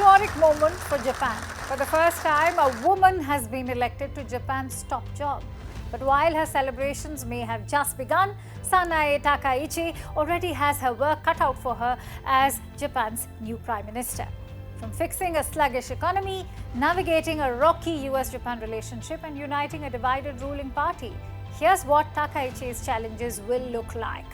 historic moment for Japan. For the first time, a woman has been elected to Japan's top job. But while her celebrations may have just begun, Sanae Takaichi already has her work cut out for her as Japan's new Prime Minister. From fixing a sluggish economy, navigating a rocky US-Japan relationship and uniting a divided ruling party, here's what Takaichi's challenges will look like.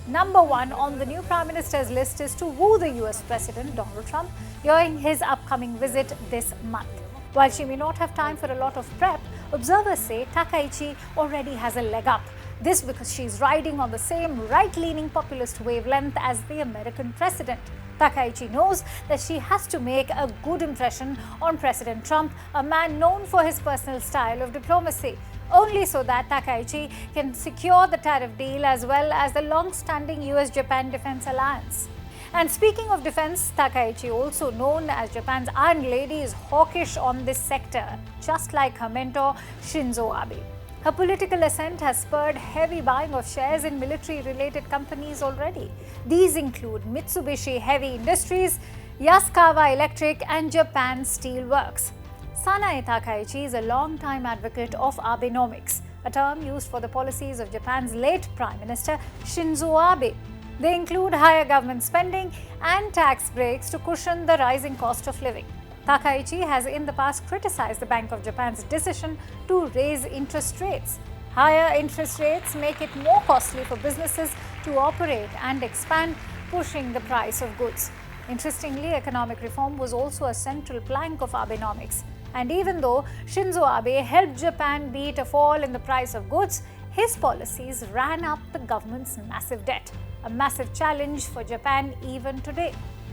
Number one on the new Prime Minister's list is to woo the US President Donald Trump during his upcoming visit this month. While she may not have time for a lot of prep, observers say Takaichi already has a leg up. This because she's riding on the same right-leaning populist wavelength as the American president. Takaichi knows that she has to make a good impression on President Trump, a man known for his personal style of diplomacy, only so that Takaichi can secure the tariff deal as well as the long-standing US-Japan defense alliance. And speaking of defense, Takaichi, also known as Japan's Iron Lady, is hawkish on this sector, just like her mentor Shinzo Abe. Her political ascent has spurred heavy buying of shares in military-related companies already. These include Mitsubishi Heavy Industries, Yaskawa Electric and Japan Steel Works. Sanae Takaichi is a long-time advocate of Abenomics, a term used for the policies of Japan's late Prime Minister Shinzo Abe. They include higher government spending and tax breaks to cushion the rising cost of living. Takaichi has in the past criticized the Bank of Japan's decision to raise interest rates. Higher interest rates make it more costly for businesses to operate and expand, pushing the price of goods. Interestingly, economic reform was also a central plank of Abenomics. And even though Shinzo Abe helped Japan beat a fall in the price of goods, his policies ran up the government's massive debt, a massive challenge for Japan even today.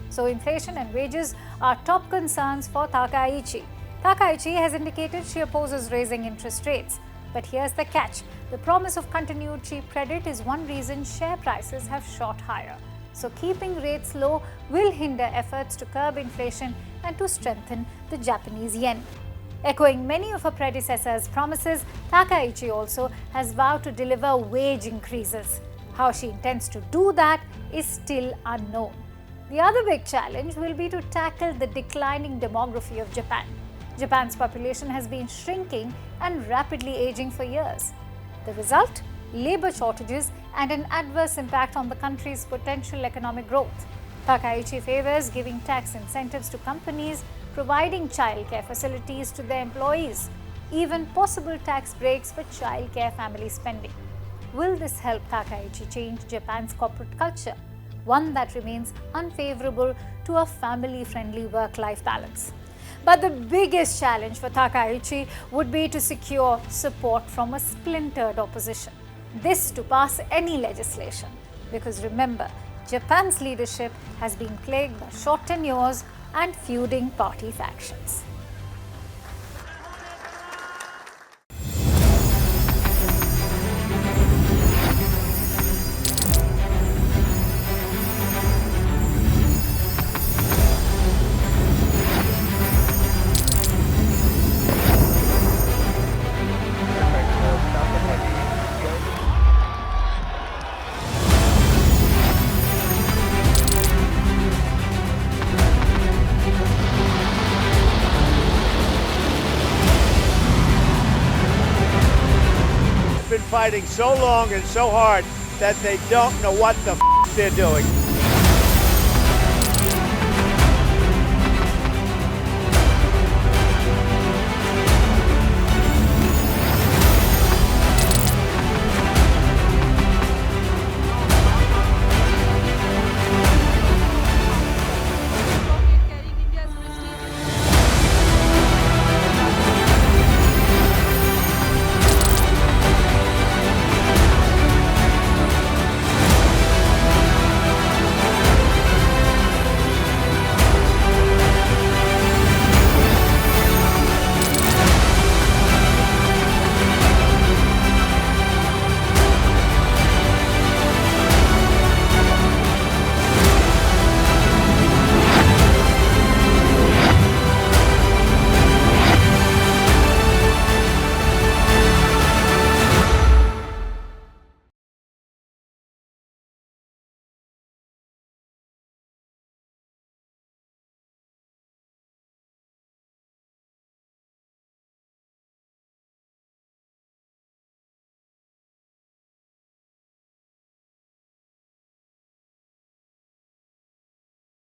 So inflation and wages are top concerns for Takaichi. Takaichi has indicated she opposes raising interest rates. But here's the catch. The promise of continued cheap credit is one reason share prices have shot higher. So keeping rates low will hinder efforts to curb inflation and to strengthen the Japanese yen. Echoing many of her predecessors' promises, Takaichi also has vowed to deliver wage increases. How she intends to do that is still unknown. The other big challenge will be to tackle the declining demography of Japan. Japan's population has been shrinking and rapidly aging for years. The result? Labor shortages and an adverse impact on the country's potential economic growth. Takaichi favors giving tax incentives to companies, providing childcare facilities to their employees, even possible tax breaks for childcare family spending. Will this help Takaichi change Japan's corporate culture, one that remains unfavorable to a family-friendly work-life balance? But the biggest challenge for Takaichi would be to secure support from a splintered opposition. This to pass any legislation. Because remember, Japan's leadership has been plagued by short tenures and feuding party factions. Been fighting so long and so hard that they don't know what the they're doing.